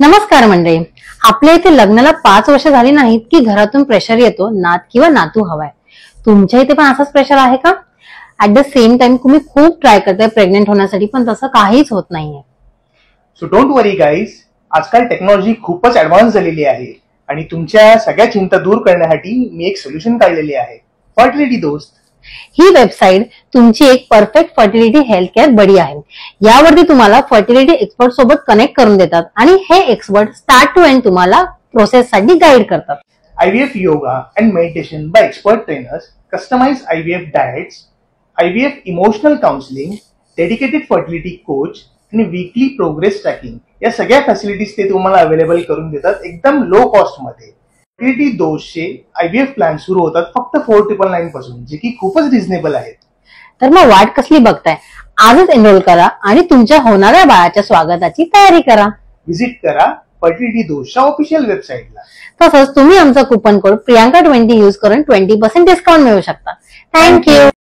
नमस्कार मंडळी. आपल्या इथे लग्नाला 5 वर्ष झाली नाहीत की घरातून प्रेशर येतो नात किंवा नातू हवाय. तुमच्या इथे पण असाच प्रेशर आहे का? ऍट द सेम टाइम तुम्ही खूप ट्राय करताय प्रेग्नेंट होण्यासाठी पण तसं काहीच होत नाहीये. सो डोंट वरी गाईज, आजकाल टेक्नॉलॉजी खूपच ऍडव्हान्स झालेली आहे आणि तुमच्या सगळ्या चिंता दूर करण्यासाठी मी एक सोल्युशन काढलेली आहे, फर्टिलिटी दोस्त. ही वेबसाईट तुमची एक परफेक्ट फर्टिलिटी हेल्थ केअर बडी आहे. यावरती तुम्हाला फर्टिलिटी एक्सपर्ट सोबत कनेक्ट करून देतात आणि हे एक्सपर्ट स्टार्ट टू एंड तुम्हाला प्रोसेस साठी गाईड करतात. IVF yoga and meditation by expert trainers, customise IVF diets, IVF emotional counselling, dedicated fertility coach आणि वीकली प्रोग्रेस ट्रॅकिंग या सगळ्या फॅसिलिटीज ते तुम्हाला अवेलेबल करून देतात एकदम लो कॉस्ट मध्ये. फर्टिलिटी दोषचे IVF प्लॅन सुरू होतात फक्त 4999 पासून, जे की खूपच रिझनेबल आहेत. तर मग वाट कसली बघताय? आजच एनरोल करा आणि तुमच्या होणाऱ्या बाळाच्या स्वागताची तयारी करा. व्हिजिट करा फर्टिलिटी दोषच्या ऑफिशियल वेबसाईटला. तसंच तुम्ही आमचा कुपन कोड प्रियांका 20 यूज करून 20% डिस्काउंट मिळवू शकता. थँक्यू.